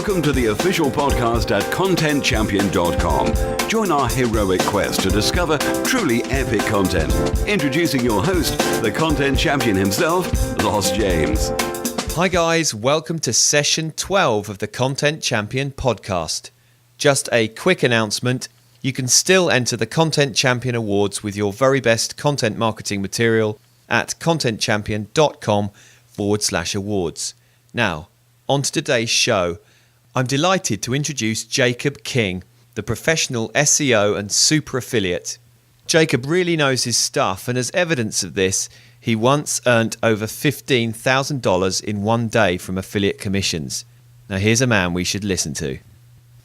Welcome to the official podcast at contentchampion.com. Join our heroic quest to discover truly epic content. Introducing your host, the content champion himself, Lost James. Hi guys, welcome to session 12 of the Content Champion podcast. Just a quick announcement, you can still enter the Content Champion Awards with your very best content marketing material at contentchampion.com/awards. Now, on to today's show. I'm delighted to introduce Jacob King, the professional SEO and super affiliate. Jacob really knows his stuff, and as evidence of this, he once earned over $15,000 in one day from affiliate commissions. Now here's a man we should listen to.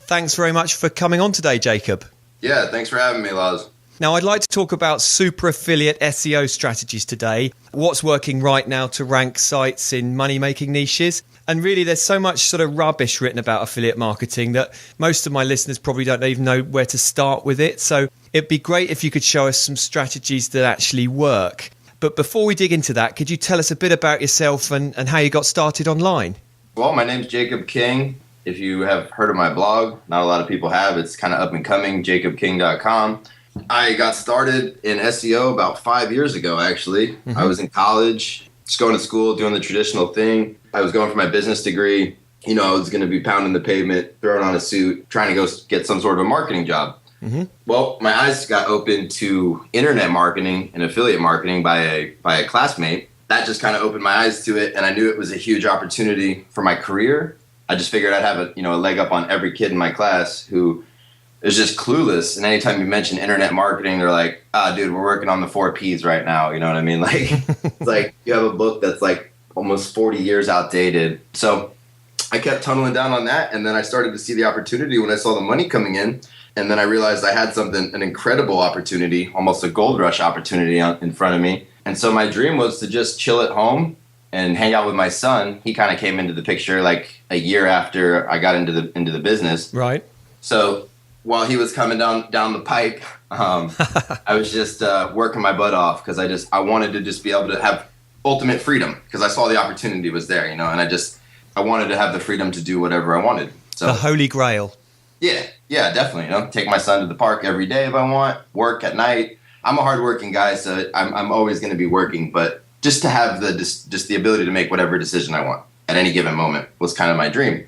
Thanks very much for coming on today, Jacob. Yeah, thanks for having me, Laz. Now, I'd like to talk about super affiliate SEO strategies today, what's working right now to rank sites in money-making niches. And really, there's so much sort of rubbish written about affiliate marketing that most of my listeners probably don't even know where to start with it. So it'd be great if you could show us some strategies that actually work. But before we dig into that, could you tell us a bit about yourself and how you got started online? Well, my name's Jacob King. If you have heard of my blog, not a lot of people have. It's kind of up and coming, jacobking.com. I got started in SEO about 5 years ago, actually. I was in college, just going to school, doing the traditional thing. I was going for my business degree. You know, I was going to be pounding the pavement, throwing on a suit, trying to go get some sort of a marketing job. Well, my eyes got opened to internet marketing and affiliate marketing by a classmate. That just kind of opened my eyes to it, and I knew it was a huge opportunity for my career. I just figured I'd have a leg up on every kid in my class who is just clueless. And anytime you mention internet marketing, they're like, dude, we're working on the 4 Ps right now. You know what I mean? Like, it's like you have a book that's like almost 40 years outdated. So I kept tunneling down on that. And then I started to see the opportunity when I saw the money coming in. And then I realized I had an incredible opportunity, almost a gold rush opportunity in front of me. And so my dream was to just chill at home and hang out with my son. He kind of came into the picture like a year after I got into the business. Right. So while he was coming down the pipe, I was just working my butt off because I wanted to just be able to have ultimate freedom because I saw the opportunity was there, and I wanted to have the freedom to do whatever I wanted. So the Holy Grail. Yeah, definitely. Take my son to the park every day if I want, work at night. I'm a hardworking guy, so I'm always going to be working, but just to have the ability to make whatever decision I want at any given moment was kind of my dream.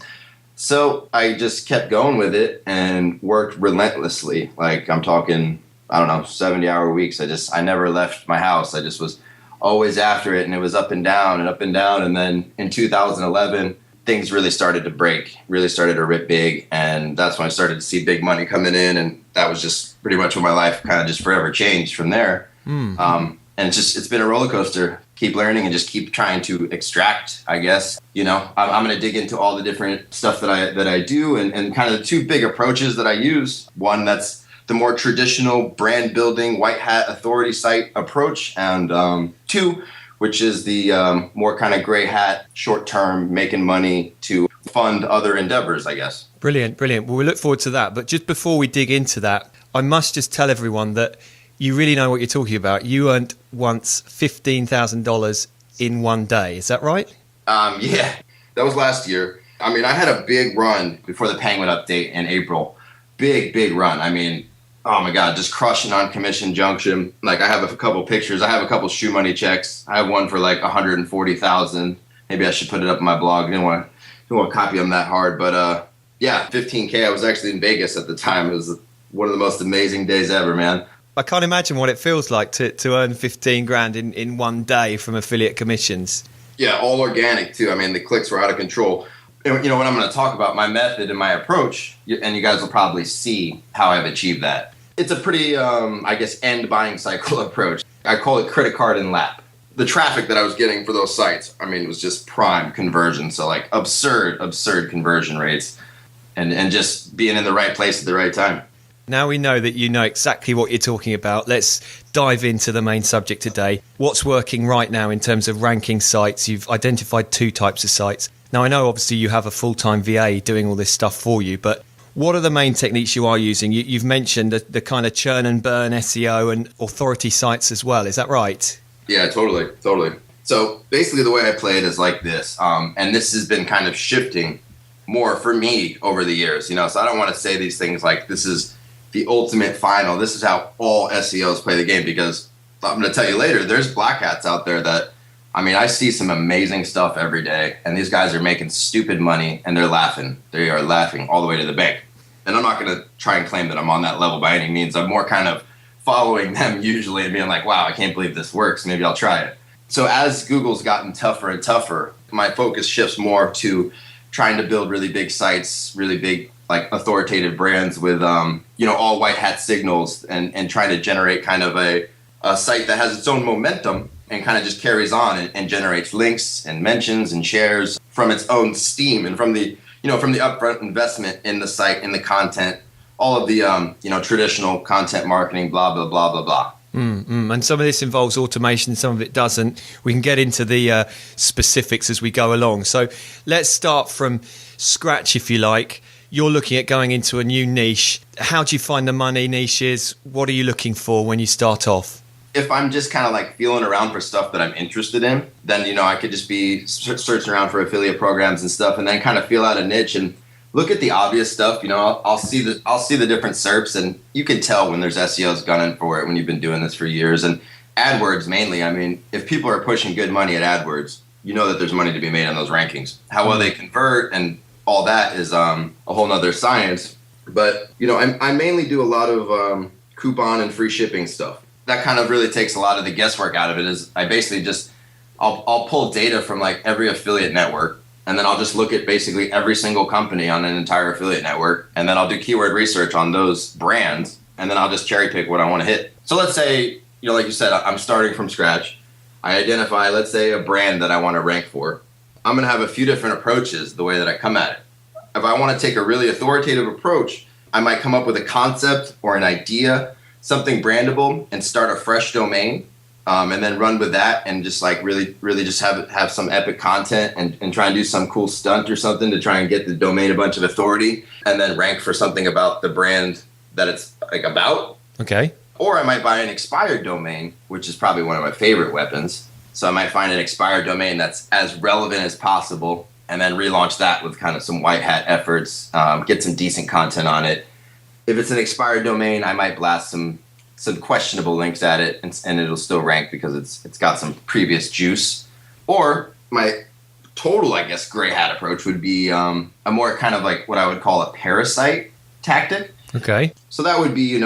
So I just kept going with it and worked relentlessly. Like I'm talking, 70-hour weeks. I never left my house. I just was always after it, and it was up and down and up and down. And then in 2011, things really started to break, really started to rip big. And that's when I started to see big money coming in. And that was just pretty much when my life kind of just forever changed from there. And it's been a roller coaster. Keep learning and just keep trying to extract, I guess. I'm going to dig into all the different stuff that I do and kind of the 2 big approaches that I use. One that's the more traditional brand building, white hat authority site approach. And 2, which is the more kind of gray hat, short term, making money to fund other endeavors, I guess. Brilliant. Well, we look forward to that. But just before we dig into that, I must just tell everyone that you really know what you're talking about. You earned once $15,000 in one day. Is that right? Yeah, that was last year. I mean, I had a big run before the Penguin update in April. Big run. I mean, oh my God, just crushing on Commission Junction. Like I have a couple pictures. I have a couple shoe money checks. I have one for like $140,000. Maybe I should put it up on my blog. I didn't want to copy them that hard. But yeah, $15K. I was actually in Vegas at the time. It was one of the most amazing days ever, man. I can't imagine what it feels like to earn 15 grand in one day from affiliate commissions. Yeah, all organic too. I mean, the clicks were out of control. What I'm going to talk about, my method and my approach, and you guys will probably see how I've achieved that. It's a pretty, end buying cycle approach. I call it credit card and lap. The traffic that I was getting for those sites, it was just prime conversion. So like absurd conversion rates and just being in the right place at the right time. Now we know that you know exactly what you're talking about. Let's dive into the main subject today. What's working right now in terms of ranking sites? You've identified 2 types of sites. Now, I know obviously you have a full-time VA doing all this stuff for you, but what are the main techniques you are using? You've mentioned the kind of churn and burn SEO and authority sites as well. Is that right? Yeah, totally. So basically the way I play it is like this, and this has been kind of shifting more for me over the years, so I don't want to say these things like this is the ultimate final. This is how all SEOs play the game, because I'm going to tell you later, there's black hats out there that, I see some amazing stuff every day, and these guys are making stupid money, and they're laughing. They are laughing all the way to the bank. And I'm not going to try and claim that I'm on that level by any means. I'm more kind of following them usually and being like, wow, I can't believe this works. Maybe I'll try it. So as Google's gotten tougher and tougher, my focus shifts more to trying to build really big sites, really big, like authoritative brands with, all white hat signals, and trying to generate kind of a site that has its own momentum and kind of just carries on and generates links and mentions and shares from its own steam, and from the upfront investment in the site, in the content, all of the, traditional content marketing, blah, blah, blah, blah, blah. And some of this involves automation, some of it doesn't. We can get into the specifics as we go along. So let's start from scratch, if you like. You're looking at going into a new niche. How do you find the money niches? What are you looking for when you start off? If I'm just kind of like feeling around for stuff that I'm interested in, then, I could just be searching around for affiliate programs and stuff, and then kind of feel out a niche and look at the obvious stuff. I'll see the different SERPs, and you can tell when there's SEOs gunning for it when you've been doing this for years. And AdWords mainly, if people are pushing good money at AdWords, that there's money to be made on those rankings. How well they convert and all that is a whole nother science. But, I mainly do a lot of coupon and free shipping stuff. That kind of really takes a lot of the guesswork out of it. Is I basically just, I'll pull data from like every affiliate network, and then I'll just look at basically every single company on an entire affiliate network, and then I'll do keyword research on those brands, and then I'll just cherry pick what I want to hit. So let's say, like you said, I'm starting from scratch. I identify, let's say, a brand that I want to rank for. I'm going to have a few different approaches the way that I come at it. If I want to take a really authoritative approach, I might come up with a concept or an idea, something brandable, and start a fresh domain, and then run with that, and just like really just have some epic content and try and do some cool stunt or something to try and get the domain a bunch of authority, and then rank for something about the brand that it's like about. Okay. Or I might buy an expired domain, which is probably one of my favorite weapons. So I might find an expired domain that's as relevant as possible, and then relaunch that with kind of some white hat efforts, get some decent content on it. If it's an expired domain, I might blast some questionable links at it, and it'll still rank because it's got some previous juice. Or my total, I guess, gray hat approach would be a more kind of like what I would call a parasite tactic. Okay. So that would be,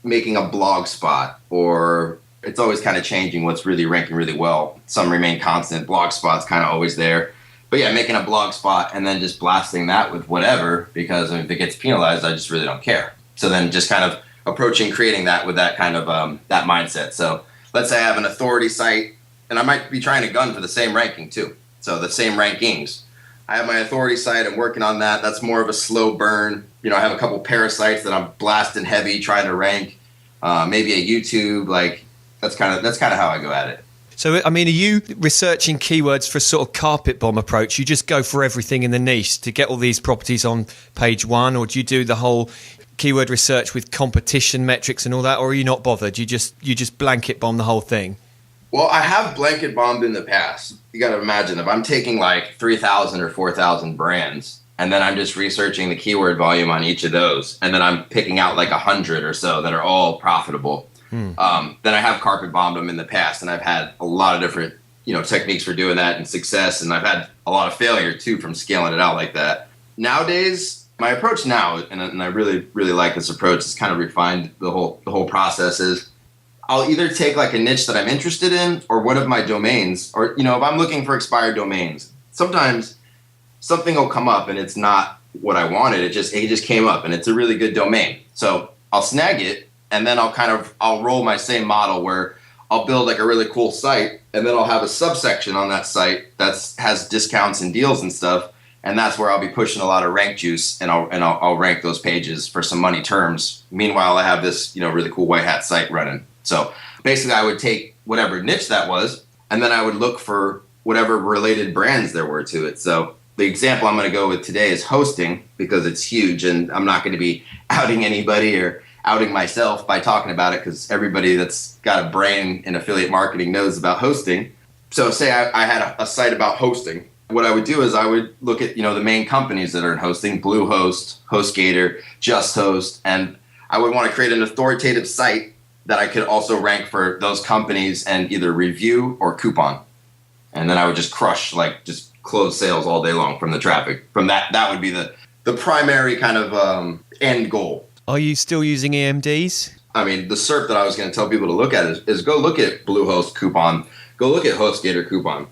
making a blog spot, or it's always kind of changing what's really ranking really well. Some remain constant. Blog spot's kind of always there. But yeah, making a blog spot and then just blasting that with whatever, because if it gets penalized, I just really don't care. So then just kind of approaching creating that with that kind of that mindset. So let's say I have an authority site, and I might be trying to gun for the same ranking too. So the same rankings. I have my authority site. I'm working on that. That's more of a slow burn. I have a couple parasites that I'm blasting heavy, trying to rank. Maybe a YouTube. Like that's kind of how I go at it. So, are you researching keywords for a sort of carpet bomb approach? You just go for everything in the niche to get all these properties on page one, or do you do the whole keyword research with competition metrics and all that, or are you not bothered? You just blanket bomb the whole thing? Well, I have blanket bombed in the past. You got to imagine if I'm taking like 3,000 or 4,000 brands, and then I'm just researching the keyword volume on each of those, and then I'm picking out like 100 or so that are all profitable. Then I have carpet bombed them in the past, and I've had a lot of different techniques for doing that and success, and I've had a lot of failure too from scaling it out like that. Nowadays, my approach now, and I really like this approach, it's kind of refined the whole process, is I'll either take like a niche that I'm interested in, or one of my domains, or if I'm looking for expired domains, sometimes something will come up and it's not what I wanted. It just came up and it's a really good domain, so I'll snag it. And then I'll roll my same model where I'll build like a really cool site, and then I'll have a subsection on that site that has discounts and deals and stuff, and that's where I'll be pushing a lot of rank juice, and I'll rank those pages for some money terms. Meanwhile, I have this really cool white hat site running. So basically, I would take whatever niche that was, and then I would look for whatever related brands there were to it. So the example I'm going to go with today is hosting, because it's huge, and I'm not going to be outing anybody or outing myself by talking about it, because everybody that's got a brain in affiliate marketing knows about hosting. So say I had a site about hosting, What I would do is I would look at, the main companies that are in hosting, Bluehost, HostGator, JustHost, and I would want to create an authoritative site that I could also rank for those companies and either review or coupon. And then I would just crush, just close sales all day long from the traffic. From that would be the primary kind of end goal. Are you still using EMDs? I mean, the SERP that I was going to tell people to look at is go look at Bluehost coupon, go look at HostGator coupon.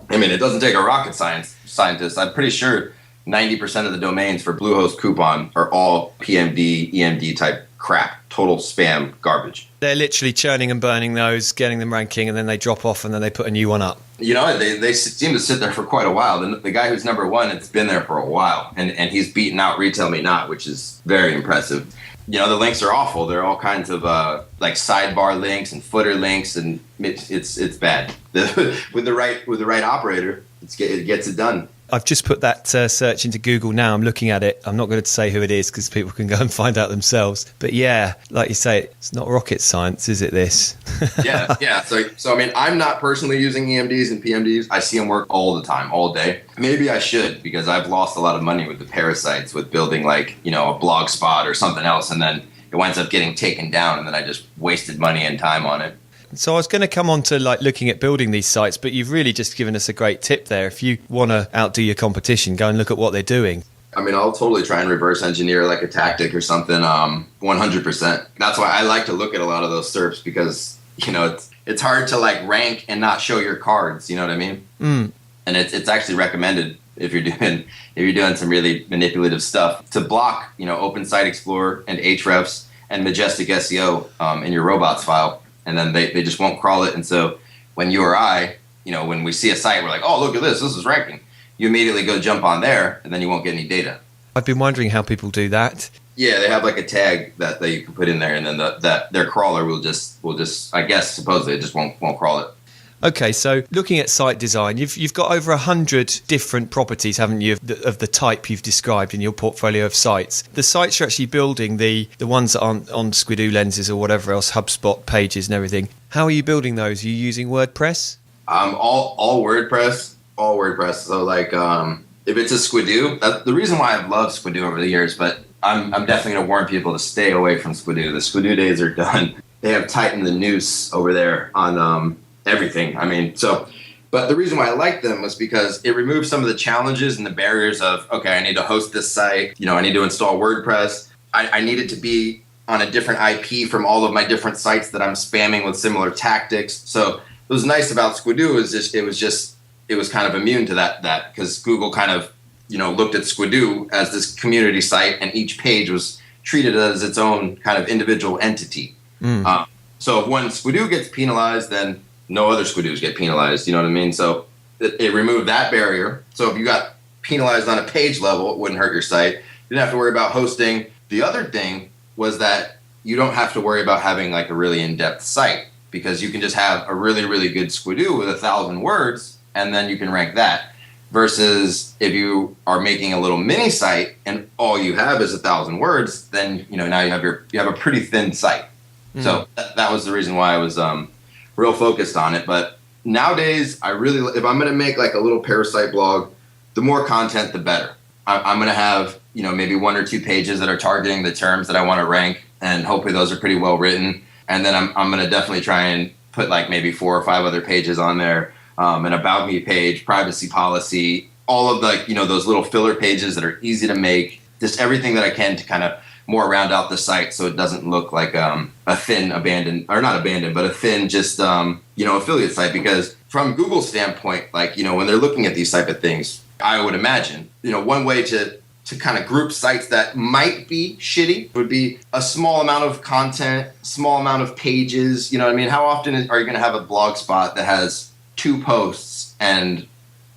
I mean, it doesn't take a rocket scientist. I'm pretty sure 90% of the domains for Bluehost coupon are all PMD, EMD type crap, total spam garbage. They're literally churning and burning those, getting them ranking, and then they drop off and then they put a new one up. They seem to sit there for quite a while. The guy who's number one, it's been there for a while, and he's beaten out Retail Me Not, which is very impressive. The links are awful. They're all kinds of sidebar links and footer links, and it's bad. With the right operator, it gets it done. I've just put that search into Google now. I'm looking at it. I'm not going to say who it is because people can go and find out themselves. But yeah, like you say, it's not rocket science, is it, this? Yeah. So I mean, I'm not personally using EMDs and PMDs. I see them work all the time, all day. Maybe I should, because I've lost a lot of money with the parasites, with building a blog spot or something else. And then it winds up getting taken down. And then I just wasted money and time on it. So I was going to come on to looking at building these sites, but you've really just given us a great tip there. If you want to outdo your competition, go and look at what they're doing. I mean, I'll totally try and reverse engineer a tactic or something. 100%. That's why I like to look at a lot of those SERPs, because it's hard to rank and not show your cards. You know what I mean? And it's actually recommended if you're doing some really manipulative stuff to block Open Site Explorer and Ahrefs and Majestic SEO in your robots file. And then they just won't crawl it. And so when you or I, when we see a site, we're like, oh, look at this is ranking. You immediately go jump on there, and then you won't get any data. I've been wondering how people do that. Yeah, they have a tag that you can put in there, and then their crawler will just I guess supposedly it just won't crawl it. Okay, so looking at site design, you've got over 100 different properties, haven't you, of the type you've described in your portfolio of sites. The sites you're actually building, the ones that aren't on Squidoo lenses or whatever else, HubSpot pages and everything, how are you building those? Are you using WordPress? All WordPress. So if it's a Squidoo, the reason why I've loved Squidoo over the years, but I'm definitely going to warn people to stay away from Squidoo. The Squidoo days are done. They have tightened the noose over there on everything. I mean, but the reason why I like them was because it removes some of the challenges and the barriers of, okay, I need to host this site, I need to install WordPress. I need it to be on a different IP from all of my different sites that I'm spamming with similar tactics. So what was nice about Squidoo is it was kind of immune to that because Google kind of, looked at Squidoo as this community site, and each page was treated as its own kind of individual entity. So when Squidoo gets penalized, then no other Squidoos get penalized. You know what I mean? So it removed that barrier. So if you got penalized on a page level, it wouldn't hurt your site. You didn't have to worry about hosting. The other thing was that you don't have to worry about having a really in-depth site, because you can just have a really, really good Squidoo with 1,000 words, and then you can rank that. Versus if you are making a little mini site and all you have is 1,000 words, then now you have a pretty thin site. So that was the reason why I was real focused on it. But nowadays, if I'm going to make a little parasite blog, the more content, the better. I'm going to have, maybe 1 or 2 pages that are targeting the terms that I want to rank, and hopefully those are pretty well written. And then I'm going to definitely try and put maybe 4 or 5 other pages on there, an about me page, privacy policy, all of those little filler pages that are easy to make, just everything that I can to kind of more round out the site so it doesn't look like a thin a thin just affiliate site. Because from Google's standpoint, when they're looking at these type of things, I would imagine one way to kind of group sites that might be shitty would be a small amount of content, small amount of pages. You know what I mean? How often are you going to have a blog spot that has 2 posts and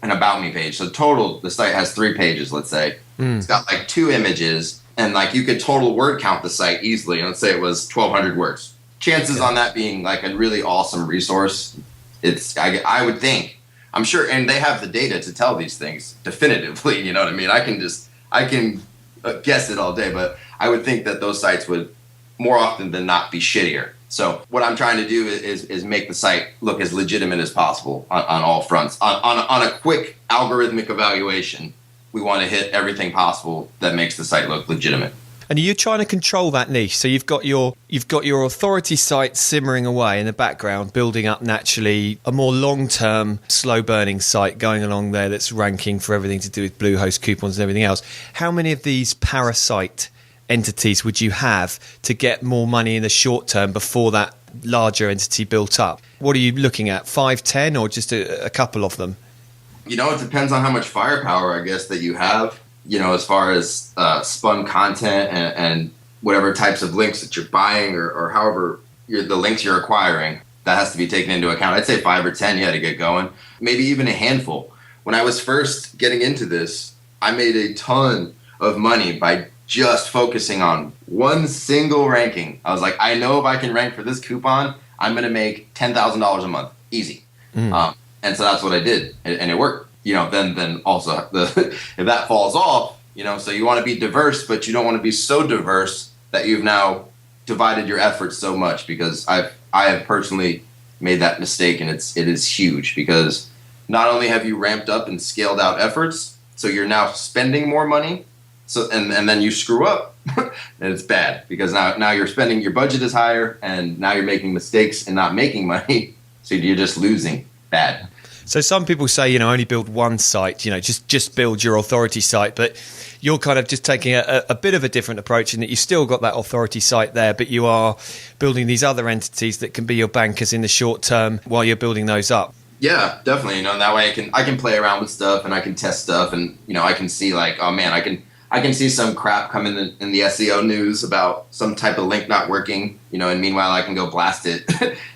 an about me page? So total, the site has 3 pages, let's say. It's got 2 images. And you could total word count the site easily. Let's say it was 1,200 words. Chances on that being a really awesome resource, I would think, I'm sure, and they have the data to tell these things definitively. You know what I mean? I can guess it all day, but I would think that those sites would more often than not be shittier. So what I'm trying to do is make the site look as legitimate as possible on all fronts. On a quick algorithmic evaluation, we want to hit everything possible that makes the site look legitimate. And you're trying to control that niche. So you've got your authority site simmering away in the background, building up naturally a more long-term, slow-burning site going along there that's ranking for everything to do with Bluehost coupons and everything else. How many of these parasite entities would you have to get more money in the short term before that larger entity built up? What are you looking at? 5, 10, or just a couple of them? It depends on how much firepower, I guess, that you have. As far as spun content and whatever types of links that you're buying or however the links you're acquiring, that has to be taken into account. I'd say 5 or 10 you had to get going, maybe even a handful. When I was first getting into this, I made a ton of money by just focusing on one single ranking. I was like, I know if I can rank for this coupon, I'm going to make $10,000 a month. Easy. And so that's what I did, and it worked. Then also if that falls off, so you want to be diverse, but you don't want to be so diverse that you've now divided your efforts so much, because I have personally made that mistake, and it is huge, because not only have you ramped up and scaled out efforts, so you're now spending more money, so and then you screw up, and it's bad, because now you're spending, your budget is higher, and now you're making mistakes and not making money, so you're just losing. Bad. So some people say, only build one site, just build your authority site, but you're kind of just taking a bit of a different approach in that you've still got that authority site there, but you are building these other entities that can be your bankers in the short term while you're building those up. Yeah, definitely. That way I can play around with stuff, and I can test stuff, and I can see like, oh man, I can see some crap come in the SEO news about some type of link not working, and meanwhile I can go blast it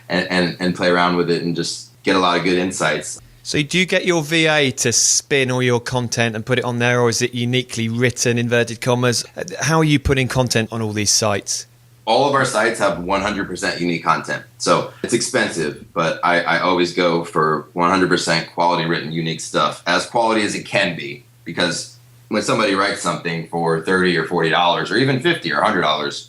and play around with it and just get a lot of good insights. So do you get your VA to spin all your content and put it on there, or is it uniquely written, inverted commas? How are you putting content on all these sites? All of our sites have 100% unique content. So it's expensive, but I always go for 100% quality written, unique stuff, as quality as it can be. Because when somebody writes something for $30 or $40 or even $50 or $100,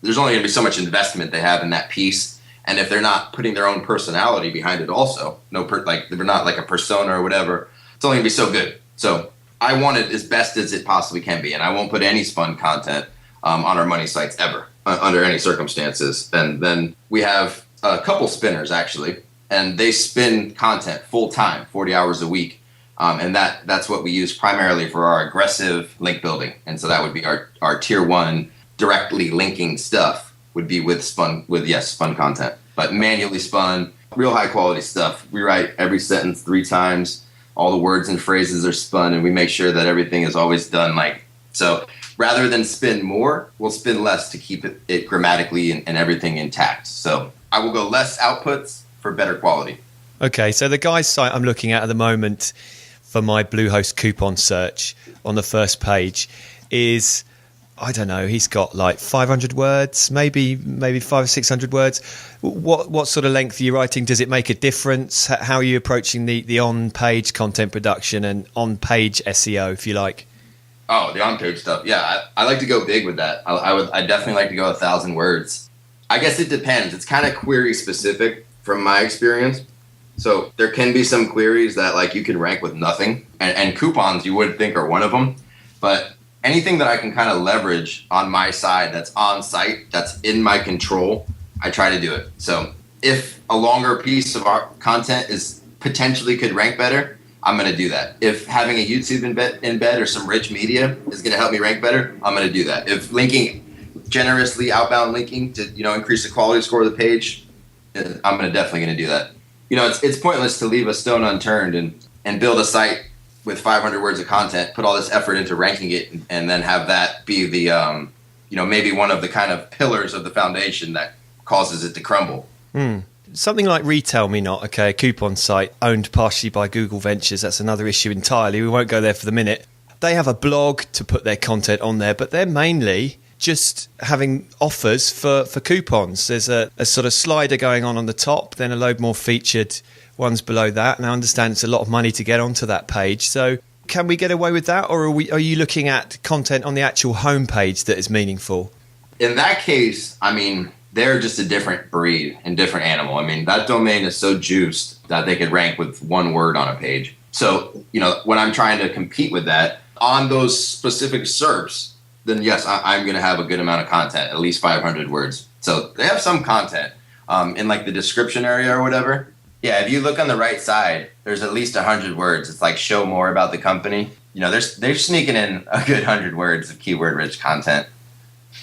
there's only going to be so much investment they have in that piece. And if they're not putting their own personality behind it also, like they're not like a persona or whatever, it's only going to be so good. So I want it as best as it possibly can be. And I won't put any spun content on our money sites ever, under any circumstances. And then we have a couple spinners, actually, and they spin content full time, 40 hours a week. And that's what we use primarily for our aggressive link building. And so that would be our tier 1 directly linking stuff. Would be with spun content, but manually spun, real high quality stuff. We write every sentence 3 times. All the words and phrases are spun, and we make sure that everything is always done so. Rather than spin more, we'll spin less to keep it grammatically and everything intact. So I will go less outputs for better quality. Okay, so the guy's site I'm looking at the moment for my Bluehost coupon search on the first page is, I don't know, he's got like 500 words, maybe 500 or 600 words. What sort of length are you writing? Does it make a difference? How are you approaching the on-page content production and on-page SEO, if you like? Oh, the on-page stuff. Yeah, I like to go big with that. I definitely like to go 1,000 words. I guess it depends. It's kind of query specific from my experience. So there can be some queries that like you can rank with nothing, and coupons you would think are one of them, but anything that I can kind of leverage on my side that's on site, that's in my control, I try to do it. So if a longer piece of our content is potentially could rank better, I'm going to do that. If having a YouTube embed or some rich media is going to help me rank better, I'm going to do that. If linking generously, outbound linking to increase the quality score of the page, I'm definitely going to do that. It's pointless to leave a stone unturned and build a site with 500 words of content, put all this effort into ranking it, and then have that be the, maybe one of the kind of pillars of the foundation that causes it to crumble. Something like Retail Me Not, okay, a coupon site owned partially by Google Ventures. That's another issue entirely. We won't go there for the minute. They have a blog to put their content on there, but they're mainly just having offers for coupons. There's a sort of slider going on the top, then a load more featured ones below that, and I understand it's a lot of money to get onto that page. So can we get away with that, or are you looking at content on the actual homepage that is meaningful? In that case, they're just a different breed and different animal. I mean, that domain is so juiced that they could rank with one word on a page. So, when I'm trying to compete with that on those specific SERPs, then yes, I'm going to have a good amount of content, at least 500 words. So they have some content in like the description area or whatever. Yeah, if you look on the right side, there's at least 100 words. It's like show more about the company. They're sneaking in a good 100 words of keyword-rich content.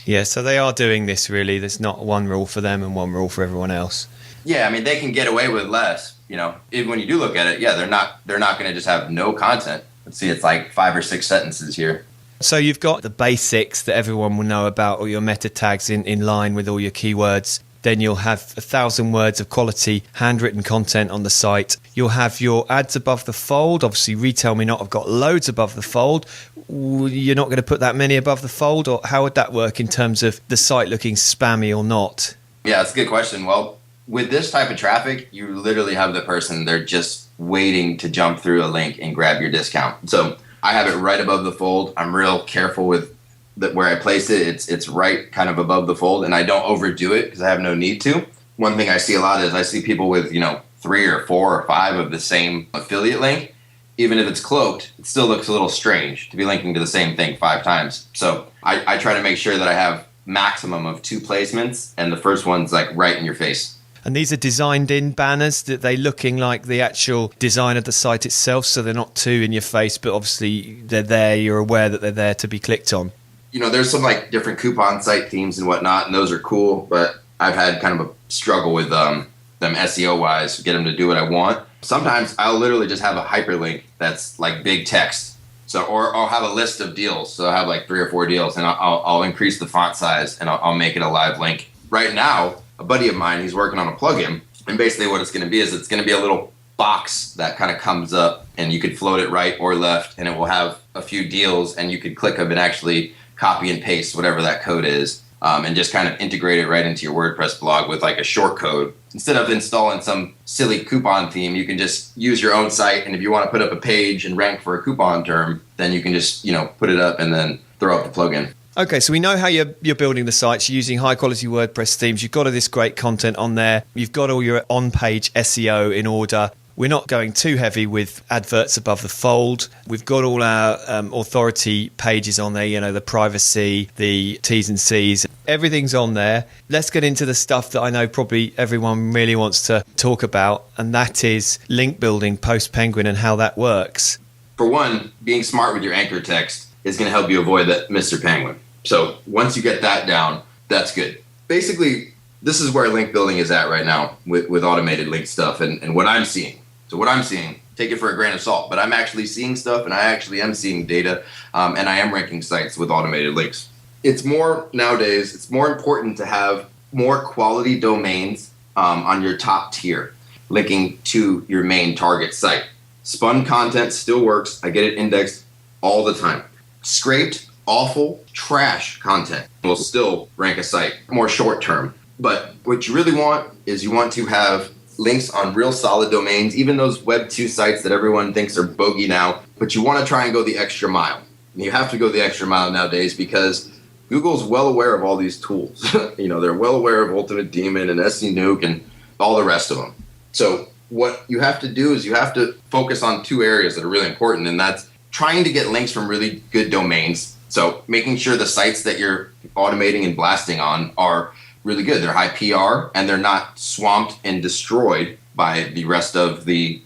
Yeah, so they are doing this really. There's not one rule for them and one rule for everyone else. Yeah, I mean, they can get away with less. Even when you do look at it, yeah, they're not going to just have no content. Let's see, it's like 5 or 6 sentences here. So you've got the basics that everyone will know about, all your meta tags in line with all your keywords. Then you'll have 1,000 words of quality handwritten content on the site. You'll have your ads above the fold. Obviously, Retail Me Not have got loads above the fold. You're not going to put that many above the fold, or how would that work in terms of the site looking spammy or not? Yeah, that's a good question. Well, with this type of traffic, you literally have the person, they're just waiting to jump through a link and grab your discount. So I have it right above the fold. I'm real careful with where I place it. It's right kind of above the fold, and I don't overdo it because I have no need to. One thing I see a lot is I see people with 3 or 4 or 5 of the same affiliate link. Even if it's cloaked, it still looks a little strange to be linking to the same thing 5 times. So I try to make sure that I have maximum of 2 placements, and the first one's like right in your face. And these are designed in banners, that they looking like the actual design of the site itself, so they're not too in your face, but obviously they're there, you're aware that they're there to be clicked on. There's some like different coupon site themes and whatnot, and those are cool, but I've had kind of a struggle with them SEO wise, get them to do what I want. Sometimes I'll literally just have a hyperlink that's like big text. So, or I'll have a list of deals. So I have like 3 or 4 deals, and I'll increase the font size and I'll make it a live link. Right now, a buddy of mine, he's working on a plugin, and basically what it's going to be is it's going to be a little box that kind of comes up, and you could float it right or left, and it will have a few deals, and you could click them and actually copy and paste whatever that code is, and just kind of integrate it right into your WordPress blog with like a short code. Instead of installing some silly coupon theme, you can just use your own site, and if you want to put up a page and rank for a coupon term, then you can just put it up and then throw up the plugin. Okay, so we know how you're building the sites. You're using high-quality WordPress themes. You've got all this great content on there. You've got all your on-page SEO in order. We're not going too heavy with adverts above the fold. We've got all our authority pages on there, the privacy, the T's and C's. Everything's on there. Let's get into the stuff that I know probably everyone really wants to talk about, and that is link building post-Penguin and how that works. For one, being smart with your anchor text is going to help you avoid that Mr. Penguin. So once you get that down, that's good. Basically, this is where link building is at right now with automated link stuff and what I'm seeing. So what I'm seeing, take it for a grain of salt, but I'm actually seeing stuff, and I actually am seeing data, and I am ranking sites with automated links. It's more nowadays, it's more important to have more quality domains on your top tier, linking to your main target site. Spun content still works. I get it indexed all the time. Scraped, awful, trash content will still rank a site more short term. But what you really want is you want to have links on real solid domains, even those Web 2 sites that everyone thinks are bogey now, but you want to try and go the extra mile. And you have to go the extra mile nowadays because Google's well aware of all these tools. They're well aware of Ultimate Daemon and SE Nuke and all the rest of them. So what you have to do is you have to focus on 2 areas that are really important, and that's trying to get links from really good domains. So making sure the sites that you're automating and blasting on are really good. They're high PR, and they're not swamped and destroyed by the rest of the,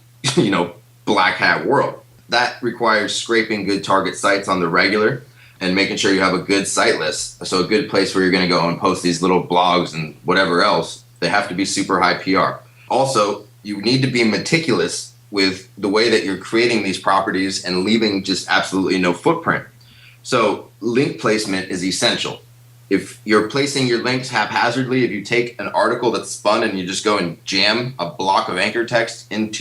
black hat world. That requires scraping good target sites on the regular and making sure you have a good site list. So a good place where you're going to go and post these little blogs and whatever else. They have to be super high PR. Also, you need to be meticulous with the way that you're creating these properties and leaving just absolutely no footprint. So link placement is essential. If you're placing your links haphazardly, if you take an article that's spun and you just go and jam a block of anchor text in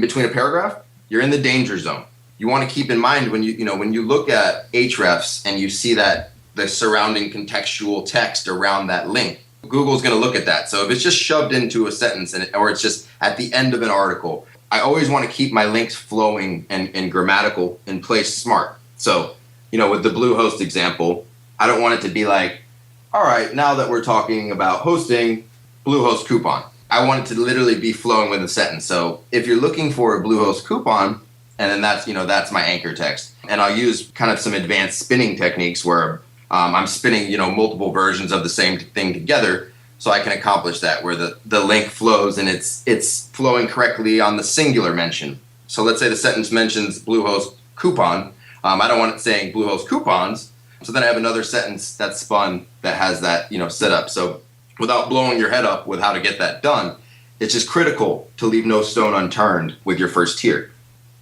between a paragraph, you're in the danger zone. You want to keep in mind when you look at hrefs and you see that the surrounding contextual text around that link, Google's going to look at that. So if it's just shoved into a sentence or it's just at the end of an article, I always want to keep my links flowing and grammatical and placed smart. So, with the Bluehost example, I don't want it to be like, all right, now that we're talking about hosting, Bluehost coupon. I want it to literally be flowing with a sentence. So if you're looking for a Bluehost coupon, and then that's my anchor text. And I'll use kind of some advanced spinning techniques where I'm spinning, multiple versions of the same thing together so I can accomplish that, where the link flows and it's flowing correctly on the singular mention. So let's say the sentence mentions Bluehost coupon. I don't want it saying Bluehost coupons. So then I have another sentence that's spun that has that, set up. So without blowing your head up with how to get that done, it's just critical to leave no stone unturned with your first tier.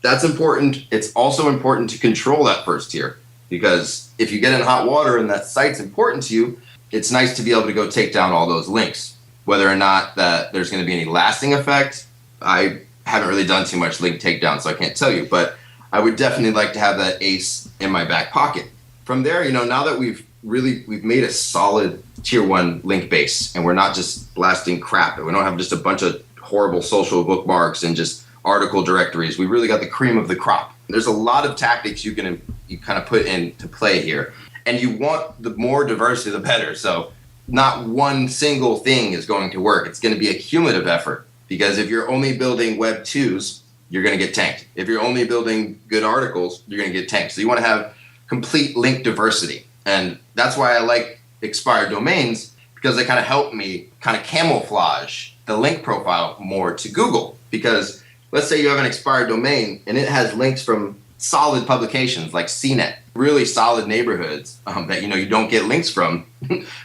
That's important. It's also important to control that first tier, because if you get in hot water and that site's important to you, it's nice to be able to go take down all those links. Whether or not that there's going to be any lasting effect, I haven't really done too much link takedown, so I can't tell you, but I would definitely like to have that ace in my back pocket. From there, now that we've made a solid tier 1 link base, and we're not just blasting crap, and we don't have just a bunch of horrible social bookmarks and just article directories. We really got the cream of the crop. There's a lot of tactics you kind of put into play here, and you want the more diversity, the better. So not one single thing is going to work. It's going to be a cumulative effort, because if you're only building Web 2s, you're going to get tanked. If you're only building good articles, you're going to get tanked. So you want to have complete link diversity. And that's why I like expired domains, because they kind of help me kind of camouflage the link profile more to Google. Because let's say you have an expired domain and it has links from solid publications like CNET, really solid neighborhoods that you don't get links from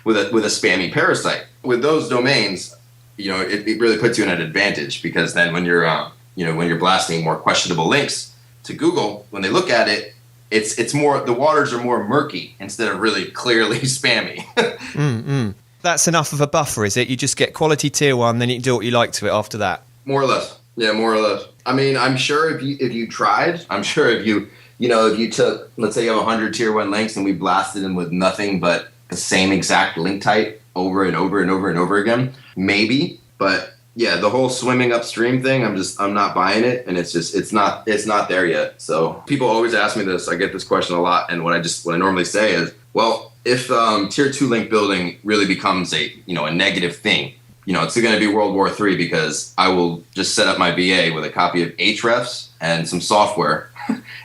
with a spammy parasite. With those domains, it really puts you in an advantage, because then when you're blasting more questionable links to Google, when they look at it, it's more, the waters are more murky instead of really clearly spammy. That's enough of a buffer, is it? You just get quality tier 1, then you can do what you like to it after that. More or less. Yeah, more or less. I mean, I'm sure if you tried, I'm sure if you took, let's say you have 100 tier 1 links and we blasted them with nothing but the same exact link type over and over and over and over again, maybe. But yeah, the whole swimming upstream thing, I'm not buying it, and it's not there yet. So people always ask me this. I get this question a lot, and what I normally say is, well, if tier 2 link building really becomes a negative thing, it's going to be World War III, because I will just set up my VA with a copy of Hrefs and some software,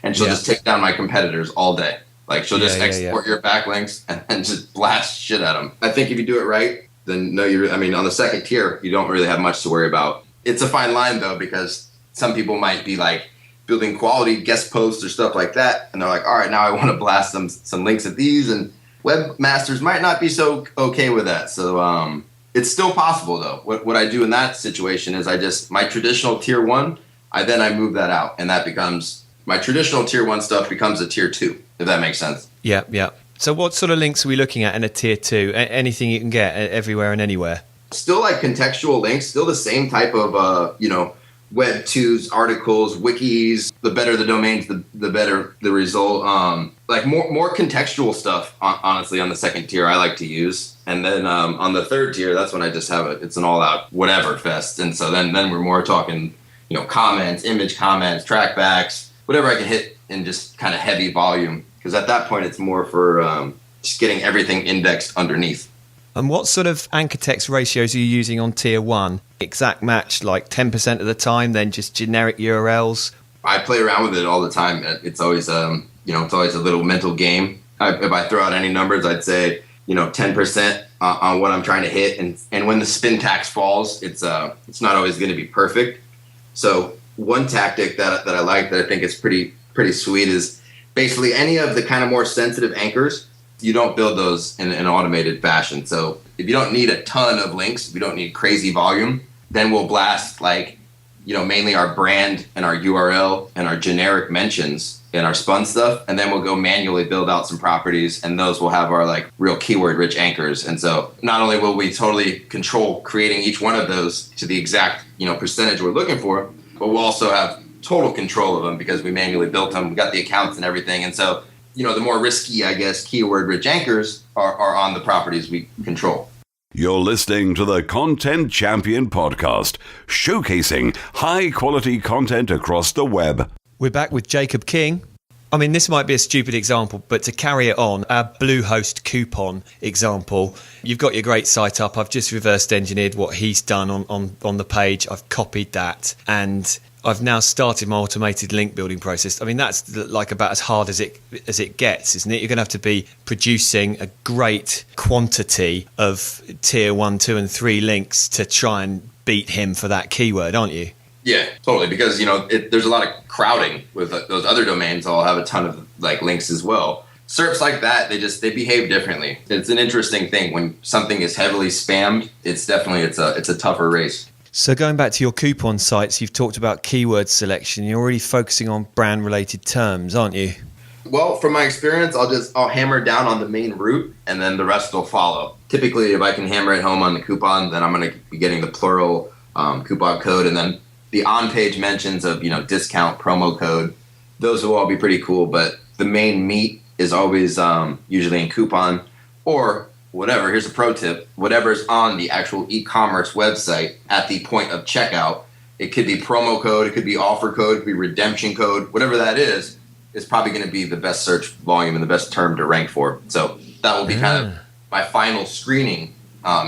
and she'll just take down my competitors all day. Like, she'll just export your backlinks and just blast shit at them. I think if you do it right, then on the second tier, you don't really have much to worry about. It's a fine line, though, because some people might be like building quality guest posts or stuff like that, and they're like, all right, now I want to blast some links at these, and webmasters might not be so okay with that. So it's still possible, though. What I do in that situation is my traditional tier 1, I move that out, and that becomes, my traditional tier 1 stuff becomes a tier 2, if that makes sense. Yeah. So what sort of links are we looking at in a tier 2? Anything you can get everywhere and anywhere? Still like contextual links, still the same type of, Web 2s, articles, wikis. The better the domains, the better the result. Like more contextual stuff, honestly, on the second tier I like to use. And then on the third tier, that's when I just have it's an all-out whatever fest. And so then we're more talking, comments, image comments, trackbacks, whatever I can hit in just kind of heavy volume. Because at that point, it's more for just getting everything indexed underneath. And what sort of anchor text ratios are you using on tier 1? Exact match, like 10% of the time, then just generic URLs? I play around with it all the time. It's always, it's always a little mental game. If I throw out any numbers, I'd say, 10% on what I'm trying to hit. And when the spin tax falls, it's not always going to be perfect. So one tactic that I like, that I think is pretty sweet, is basically any of the kind of more sensitive anchors, you don't build those in an automated fashion. So if you don't need a ton of links, if you don't need crazy volume, then we'll blast mainly our brand and our URL and our generic mentions and our spun stuff. And then we'll go manually build out some properties, and those will have our real keyword rich anchors. And so not only will we totally control creating each one of those to the exact, percentage we're looking for, but we'll also have total control of them because we manually built them. We got the accounts and everything. And so, the more risky, I guess, keyword-rich anchors are on the properties we control. You're listening to the Content Champion Podcast, showcasing high-quality content across the web. We're back with Jacob King. I mean, this might be a stupid example, but to carry it on, our Bluehost coupon example, you've got your great site up. I've just reversed engineered what he's done on the page. I've copied that, and I've now started my automated link building process. I mean, that's like about as hard as it gets, isn't it? You're going to have to be producing a great quantity of tier 1, 2, and 3 links to try and beat him for that keyword, aren't you? Yeah, totally. Because, there's a lot of crowding with those other domains. All have a ton of links as well. SERPs like that, they behave differently. It's an interesting thing. When something is heavily spammed, it's a tougher race. So going back to your coupon sites, you've talked about keyword selection. You're already focusing on brand related terms, aren't you? Well, from my experience, I'll hammer down on the main root, and then the rest will follow. Typically, if I can hammer it home on the coupon, then I'm going to be getting the plural coupon code, and then the on-page mentions of, discount, promo code. Those will all be pretty cool, but the main meat is always usually in coupon or whatever. Here's a pro tip. Whatever's on the actual e-commerce website at the point of checkout, it could be promo code, it could be offer code, it could be redemption code, whatever that is probably going to be the best search volume and the best term to rank for. So that will be kind of my final screening,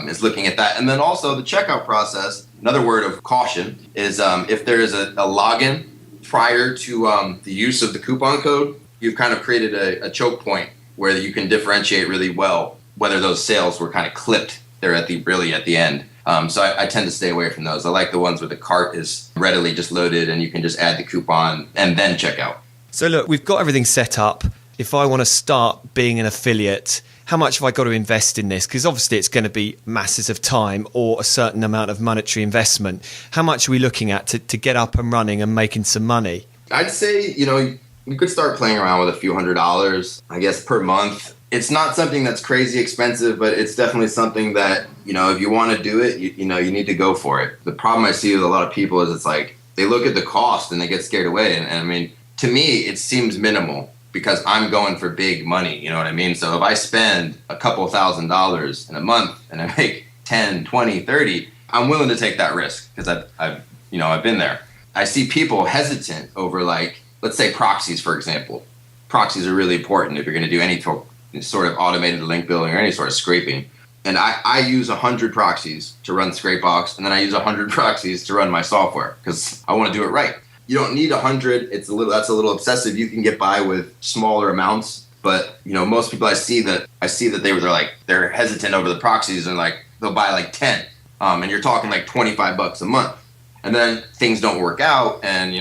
is looking at that. And then also the checkout process. Another word of caution is if there is a login prior to the use of the coupon code, you've kind of created a choke point where you can differentiate really well whether those sales were kind of clipped there at the end. So I tend to stay away from those. I like the ones where the cart is readily just loaded and you can just add the coupon and then check out. So look, we've got everything set up. If I want to start being an affiliate, how much have I got to invest in this? Because obviously it's going to be masses of time or a certain amount of monetary investment. How much are we looking at to get up and running and making some money? I'd say, you could start playing around with a few $100s, I guess, per month. It's not something that's crazy expensive, but it's definitely something that, if you want to do it, you need to go for it. The problem I see with a lot of people is it's like they look at the cost and they get scared away. And I mean, to me, it seems minimal because I'm going for big money. You know what I mean? So if I spend a couple $1,000s in a month and I make 10, 20, 30, I'm willing to take that risk because I've been there. I see people hesitant over let's say proxies, for example. Proxies are really important if you're going to do any sort of automated link building or any sort of scraping. And I use 100 proxies to run Scrapebox, and then I use 100 proxies to run my software because I want to do it right. You don't need 100. That's a little excessive. You can get by with smaller amounts, but most people I see that they're hesitant over the proxies and they'll buy 10, and you're talking $25 a month, and then things don't work out, and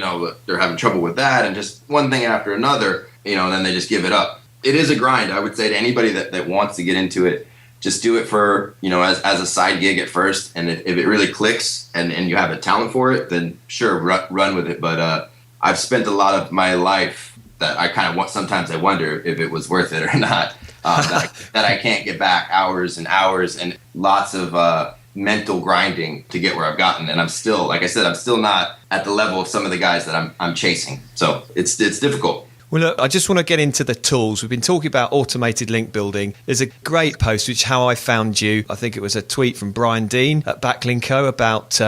they're having trouble with that, and just one thing after another, and then they just give it up. It is a grind. I would say to anybody that wants to get into it, just do it for, as a side gig at first. And if it really clicks and you have a talent for it, then sure, run with it. But I've spent a lot of my life that I kind of sometimes I wonder if it was worth it or not, that I can't get back hours and hours and lots of mental grinding to get where I've gotten. And I'm still, like I said, I'm still not at the level of some of the guys that I'm chasing. So it's difficult. Well, look, I just want to get into the tools. We've been talking about automated link building. There's a great post, which how I found you. I think it was a tweet from Brian Dean at Backlinko about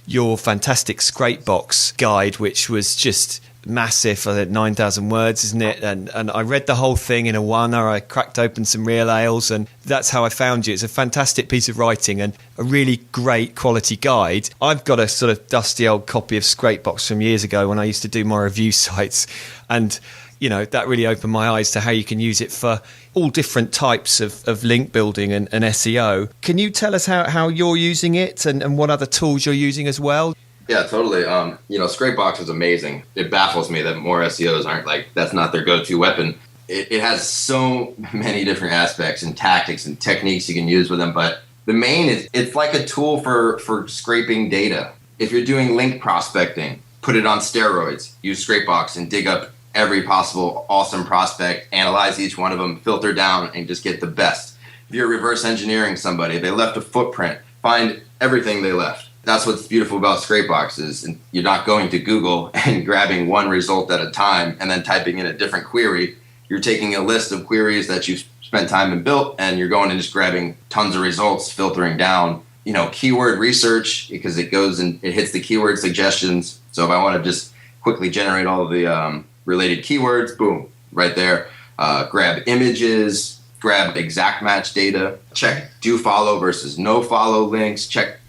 your fantastic Scrapebox guide, which was just massive. I think 9,000 words, isn't it? And I read the whole thing in a one-hour. I cracked open some real ales, and that's how I found you. It's a fantastic piece of writing and a really great quality guide. I've got a sort of dusty old copy of Scrapebox from years ago when I used to do my review sites, and that really opened my eyes to how you can use it for all different types of link building and SEO. Can you tell us how you're using it and what other tools you're using as well? Yeah, totally. Scrapebox is amazing. It baffles me that more SEOs aren't that's not their go-to weapon. It has so many different aspects and tactics and techniques you can use with them. But the main is it's like a tool for scraping data. If you're doing link prospecting, put it on steroids. Use Scrapebox and dig up every possible awesome prospect, analyze each one of them, filter down, and just get the best. If you're reverse engineering somebody, they left a footprint, find everything they left. That's what's beautiful about Scrapebox is you're not going to Google and grabbing one result at a time and then typing in a different query. You're taking a list of queries that you've spent time and built, and you're going and just grabbing tons of results, filtering down, keyword research, because it goes and it hits the keyword suggestions. So if I want to just quickly generate all of the related keywords, boom, right there. Grab images, grab exact match data, check do follow versus no follow links, check,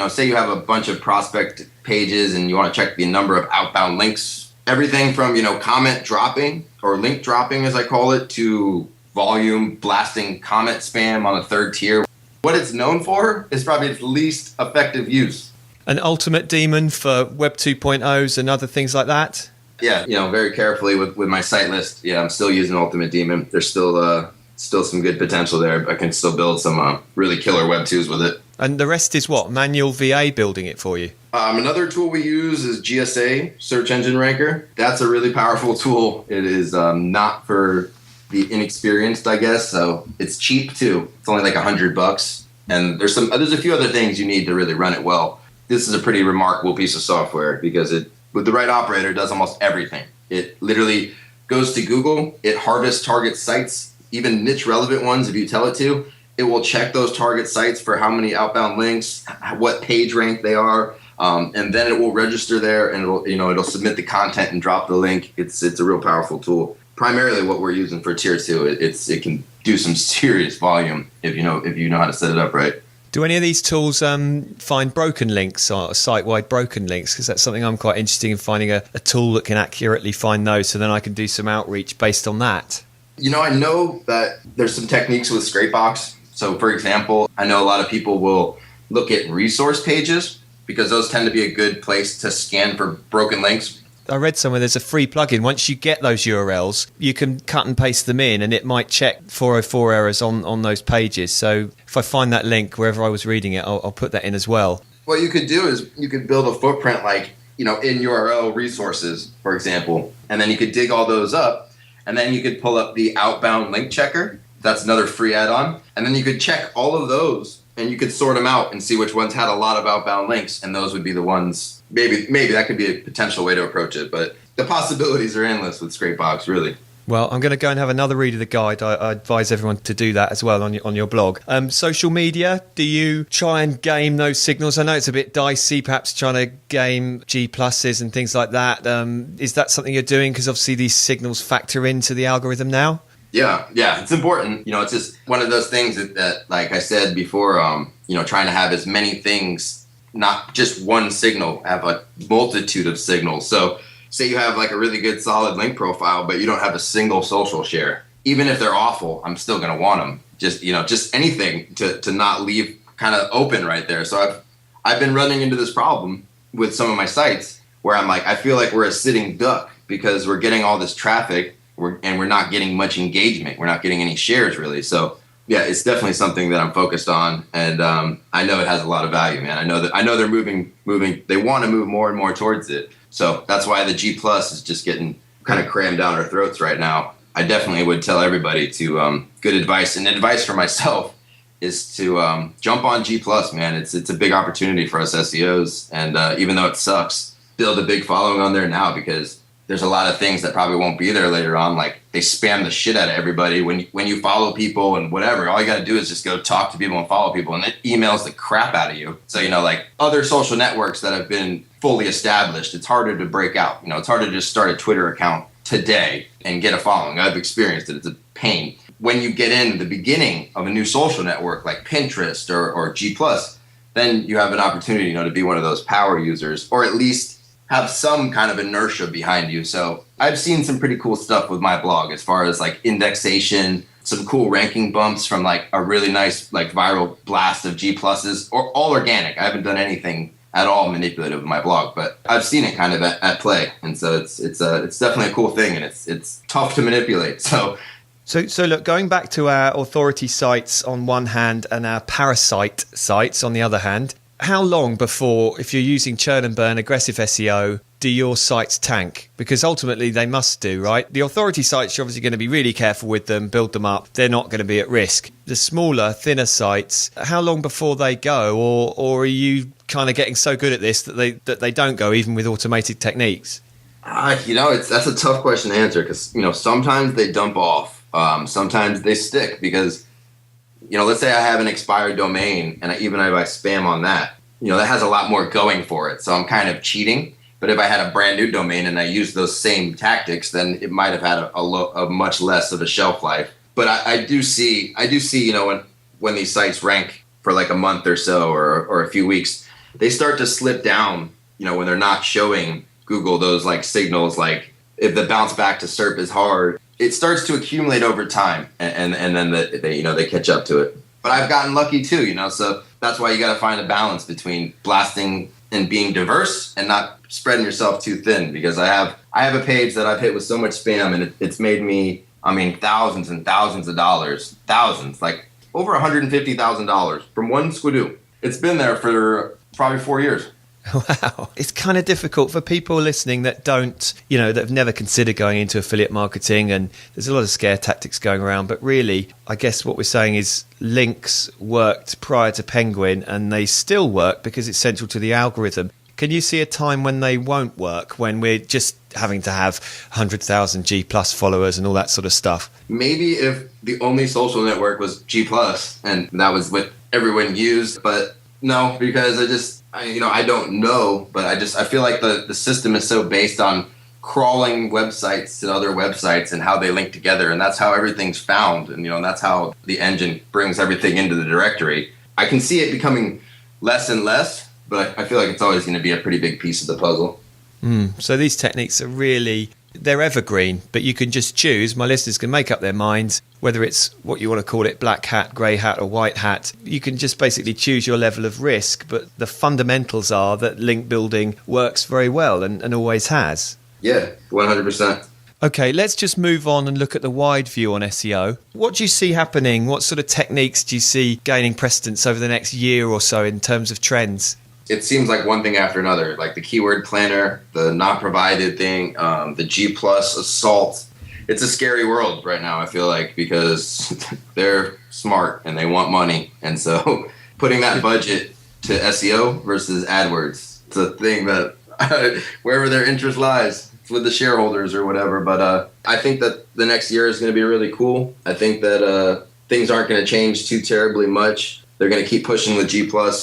say you have a bunch of prospect pages and you want to check the number of outbound links, everything from, comment dropping or link dropping, as I call it, to volume blasting comment spam on the third tier. What it's known for is probably its least effective use. An ultimate daemon for Web 2.0s and other things like that? Yeah, very carefully with my site list. Yeah, I'm still using Ultimate Daemon. There's still some good potential there. I can still build some really killer Web 2s with it. And the rest is what? Manual VA building it for you? Another tool we use is GSA, Search Engine Ranker. That's a really powerful tool. It is not for the inexperienced, I guess. So it's cheap too. It's only like $100. And there's a few other things you need to really run it well. This is a pretty remarkable piece of software because it, with the right operator, does almost everything. It literally goes to Google. It harvests target sites, even niche relevant ones. If you tell it to, it will check those target sites for how many outbound links, what page rank they are, and then it will register there and it'll submit the content and drop the link. It's a real powerful tool. Primarily, what we're using for tier 2, it can do some serious volume if you know how to set it up right. Do any of these tools find broken links or site-wide broken links? Because that's something I'm quite interested in, finding a tool that can accurately find those, so then I can do some outreach based on that. I know that there's some techniques with Scrapebox. So, for example, I know a lot of people will look at resource pages because those tend to be a good place to scan for broken links. I read somewhere there's a free plugin. Once you get those URLs, you can cut and paste them in and it might check 404 errors on those pages. So if I find that link wherever I was reading it, I'll put that in as well. What you could do is you could build a footprint like, in URL resources, for example, and then you could dig all those up and then you could pull up the outbound link checker. That's another free add-on. And then you could check all of those and you could sort them out and see which ones had a lot of outbound links, and those would be the ones. Maybe that could be a potential way to approach it, but the possibilities are endless with Scrapebox, really. Well, I'm going to go and have another read of the guide. I advise everyone to do that as well on your blog. Social media, do you try and game those signals? I know it's a bit dicey, perhaps trying to game G pluses and things like that. Is that something you're doing? Because obviously these signals factor into the algorithm now. Yeah, it's important. It's just one of those things that like I said before, trying to have as many things, not just one signal, have a multitude of signals. So say you have like a really good solid link profile, but you don't have a single social share. Even if they're awful, I'm still going to want them. Just anything to not leave kind of open right there. So I've been running into this problem with some of my sites where I'm like, I feel like we're a sitting duck because we're getting all this traffic and we're not getting much engagement. We're not getting any shares really. So yeah, it's definitely something that I'm focused on, and I know it has a lot of value, man. I know they're moving. They want to move more and more towards it. So that's why the G Plus is just getting kind of crammed down our throats right now. I definitely would tell everybody to good advice, and advice for myself is to jump on G Plus, man. It's a big opportunity for us SEOs, and even though it sucks, build a big following on there now because there's a lot of things that probably won't be there later on. Like they spam the shit out of everybody when you follow people and whatever. All you got to do is just go talk to people and follow people, and it emails the crap out of you. So like other social networks that have been fully established, it's harder to break out. It's harder to just start a Twitter account today and get a following. I've experienced it. It's a pain. When you get in the beginning of a new social network like Pinterest or G+, then you have an opportunity, to be one of those power users, or at least have some kind of inertia behind you. So I've seen some pretty cool stuff with my blog as far as like indexation, some cool ranking bumps from like a really nice like viral blast of G pluses, or all organic. I haven't done anything at all manipulative with my blog, but I've seen it kind of at play. And so it's definitely a cool thing, and it's tough to manipulate. So look, going back to our authority sites on one hand and our parasite sites on the other hand, how long before, if you're using churn and burn aggressive SEO, do your sites tank? Because ultimately they must do, right? The authority sites, you're obviously going to be really careful with them, build them up. They're not going to be at risk. The smaller, thinner sites, how long before they go? Or are you kind of getting so good at this that they don't go, even with automated techniques? That's a tough question to answer because, sometimes they dump off. Sometimes they stick because, let's say I have an expired domain and even if I spam on that, that has a lot more going for it. So I'm kind of cheating. But if I had a brand new domain and I used those same tactics, then it might have had a much less of a shelf life. But I do see, when these sites rank for like a month or so or a few weeks, they start to slip down, when they're not showing Google those like signals, like if the bounce back to SERP is hard, it starts to accumulate over time, and then they catch up to it. But I've gotten lucky too, so that's why you got to find a balance between blasting and being diverse and not spreading yourself too thin, because I have a page that I've hit with so much spam, and it's made me, thousands and thousands of dollars, like over $150,000 from one Squidoo. It's been there for probably 4 years. Wow. It's kind of difficult for people listening that don't, that have never considered going into affiliate marketing, and there's a lot of scare tactics going around. But really, I guess what we're saying is links worked prior to Penguin, and they still work because it's central to the algorithm. Can you see a time when they won't work, when we're just having to have 100,000 G plus followers and all that sort of stuff? Maybe if the only social network was G plus and that was what everyone used, but no, because I don't know, but I feel like the system is so based on crawling websites to other websites and how they link together, and that's how everything's found, and that's how the engine brings everything into the directory. I can see it becoming less and less, but I feel like it's always going to be a pretty big piece of the puzzle. So these techniques are really, they're evergreen, but you can just choose. My listeners can make up their minds, whether it's what you want to call it, black hat, grey hat or white hat. You can just basically choose your level of risk, but the fundamentals are that link building works very well and always has. Yeah, 100%. Okay, let's just move on and look at the wide view on SEO. What do you see happening? What sort of techniques do you see gaining precedence over the next year or so in terms of trends? It seems like one thing after another, like the keyword planner, the not provided thing, the G plus assault. It's a scary world right now, I feel like, because they're smart and they want money. And so putting that budget to SEO versus AdWords, it's a thing that wherever their interest lies, it's with the shareholders or whatever. But I think that the next year is going to be really cool. I think that things aren't going to change too terribly much. They're going to keep pushing with G+,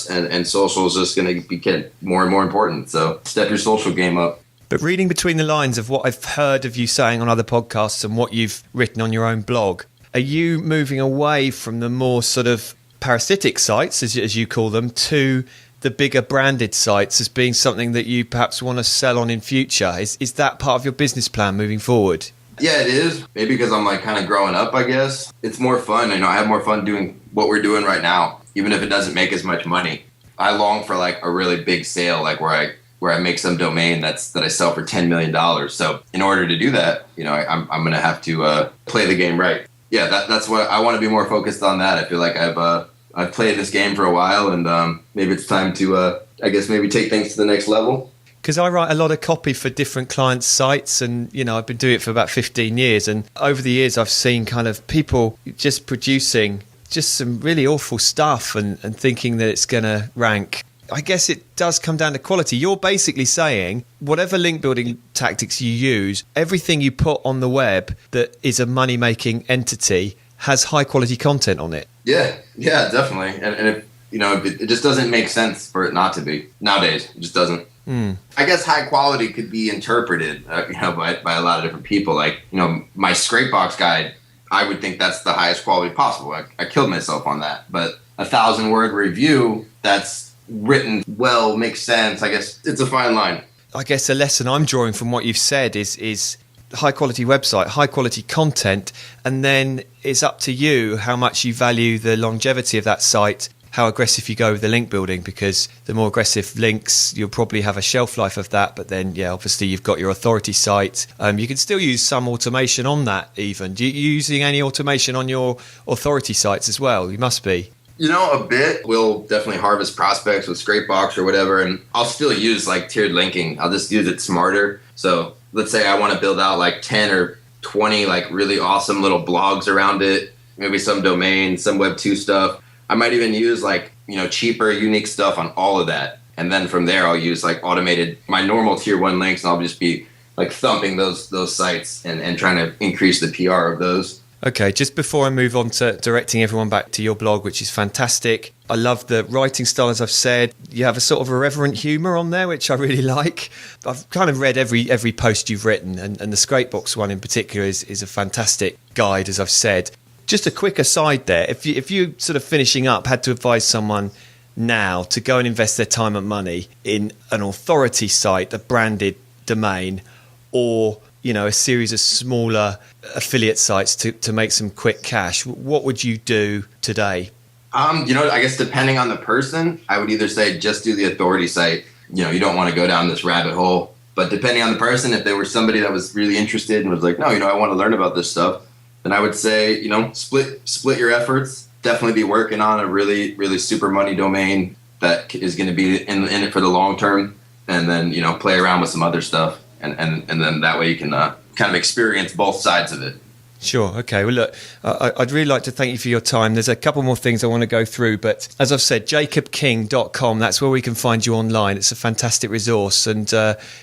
and social is just going to get more and more important. So step your social game up. But reading between the lines of what I've heard of you saying on other podcasts and what you've written on your own blog, are you moving away from the more sort of parasitic sites, as you call them, to the bigger branded sites as being something that you perhaps want to sell on in future? Is that part of your business plan moving forward? Yeah, it is. Maybe because I'm like kind of growing up, I guess. It's more fun. I have more fun doing what we're doing right now, even if it doesn't make as much money. I long for like a really big sale, like where I make some domain that I sell for $10 million. So in order to do that, I'm going to have to play the game right. Yeah, that's what I want to be more focused on. That I feel like I've played this game for a while, and maybe it's time to maybe take things to the next level. Because I write a lot of copy for different clients' sites, and I've been doing it for about 15 years, and over the years I've seen kind of people just producing just some really awful stuff and thinking that it's going to rank. I guess it does come down to quality. You're basically saying whatever link building tactics you use, everything you put on the web that is a money-making entity has high-quality content on it. Yeah, definitely. And it just doesn't make sense for it not to be. Nowadays, it just doesn't. I guess high quality could be interpreted, by a lot of different people. Like, my Scrapebox guide, I would think that's the highest quality possible. I killed myself on that. But 1,000-word review that's written well, makes sense. I guess it's a fine line. I guess a lesson I'm drawing from what you've said is high quality website, high quality content, and then it's up to you how much you value the longevity of that site, how aggressive you go with the link building, because the more aggressive links, you'll probably have a shelf life of that. But then, obviously you've got your authority site. You can still use some automation on that even. Do you using any automation on your authority sites as well? You must be. A bit. We'll definitely harvest prospects with Scrapebox or whatever, and I'll still use like tiered linking. I'll just use it smarter. So let's say I want to build out like 10 or 20 like really awesome little blogs around it, maybe some domain, some Web 2 stuff. I might even use like, cheaper, unique stuff on all of that. And then from there, I'll use like automated, my normal tier 1 links, and I'll just be like thumping those sites and trying to increase the PR of those. Okay, just before I move on to directing everyone back to your blog, which is fantastic. I love the writing style, as I've said. You have a sort of irreverent humour on there, which I really like. I've kind of read every post you've written, and the Scrapebox one in particular is a fantastic guide, as I've said. Just a quick aside there, if you sort of finishing up had to advise someone now to go and invest their time and money in an authority site, a branded domain, or a series of smaller affiliate sites to make some quick cash, what would you do today? I guess depending on the person, I would either say just do the authority site. You don't want to go down this rabbit hole. But depending on the person, if they were somebody that was really interested and was like, no, I want to learn about this stuff, then I would say, split your efforts. Definitely be working on a really, really super money domain that is going to be in it for the long term. And then, play around with some other stuff. And then that way you can kind of experience both sides of it. Sure. Okay. Well, look, I'd really like to thank you for your time. There's a couple more things I want to go through, but as I've said, jacobking.com, that's where we can find you online. It's a fantastic resource. And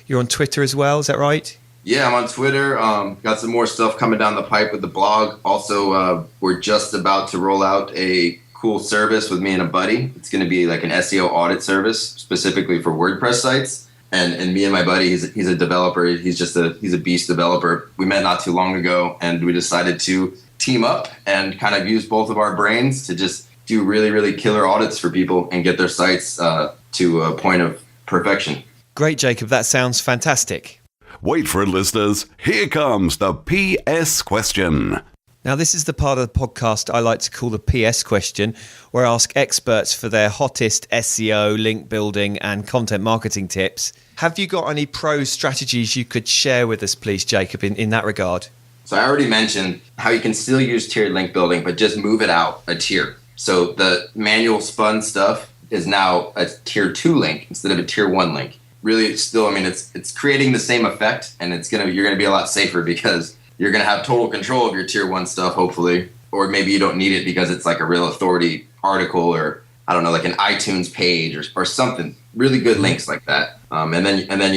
you're on Twitter as well, is that right? Yeah, I'm on Twitter. Got some more stuff coming down the pipe with the blog. Also, we're just about to roll out a cool service with me and a buddy. It's going to be like an SEO audit service specifically for WordPress sites. And me and my buddy, he's a developer. He's a beast developer. We met not too long ago, and we decided to team up and kind of use both of our brains to just do really, really killer audits for people and get their sites to a point of perfection. Great, Jacob. That sounds fantastic. Wait for it, listeners. Here comes the PS question. Now, this is the part of the podcast I like to call the PS question, where I ask experts for their hottest SEO, link building, and content marketing tips. Have you got any pro strategies you could share with us, please, Jacob, in that regard? So I already mentioned how you can still use tiered link building, but just move it out a tier. So the manual spun stuff is now a tier 2 link instead of a tier 1 link. Really, it's still, it's creating the same effect, and you're going to be a lot safer because you're going to have total control of your tier 1 stuff, hopefully. Or maybe you don't need it because it's like a real authority article or, I don't know, like an iTunes page or something. Really good links like that. And then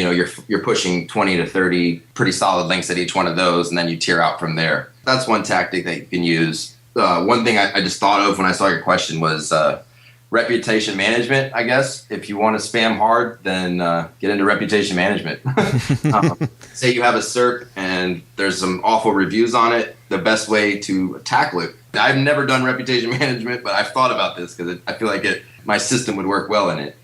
you're pushing 20 to 30 pretty solid links at each one of those, and then you tier out from there. That's one tactic that you can use. One thing I just thought of when I saw your question was reputation management, I guess. If you want to spam hard, then get into reputation management. Say you have a SERP and there's some awful reviews on it. The best way to tackle it. I've never done reputation management, but I've thought about this because I feel like my system would work well in it.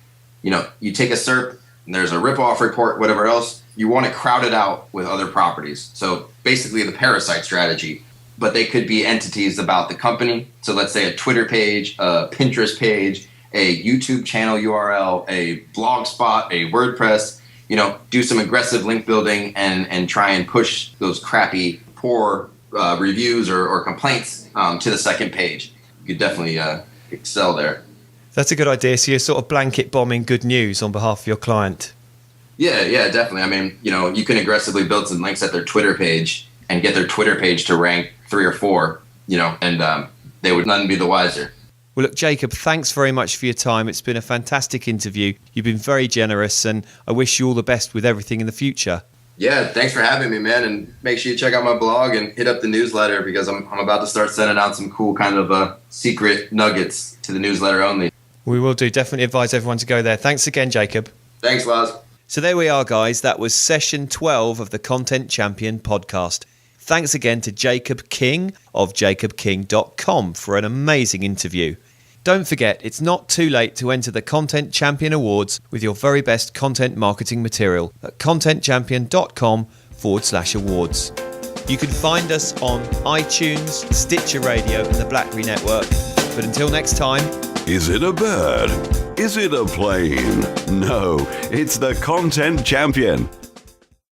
You take a SERP and there's a rip-off report, whatever else. You want to crowd it out with other properties. So basically the parasite strategy. But they could be entities about the company. So let's say a Twitter page, a Pinterest page, a YouTube channel URL, a blog spot, a WordPress, do some aggressive link building and try and push those crappy, poor reviews or complaints to the second page. You could definitely excel there. That's a good idea. So you're sort of blanket bombing good news on behalf of your client. Yeah, definitely. You can aggressively build some links at their Twitter page and get their Twitter page to rank 3 or 4, and they would none be the wiser. Well, look, Jacob, thanks very much for your time. It's been a fantastic interview. You've been very generous, and I wish you all the best with everything in the future. Yeah, thanks for having me, man. And make sure you check out my blog and hit up the newsletter because I'm about to start sending out some cool kind of secret nuggets to the newsletter only. We will do. Definitely advise everyone to go there. Thanks again, Jacob. Thanks, Laz. So there we are, guys. That was session 12 of the Content Champion podcast. Thanks again to Jacob King of jacobking.com for an amazing interview. Don't forget, it's not too late to enter the Content Champion Awards with your very best content marketing material at contentchampion.com/awards. You can find us on iTunes, Stitcher Radio and the BlackBerry Network. But until next time... Is it a bird? Is it a plane? No, it's the Content Champion.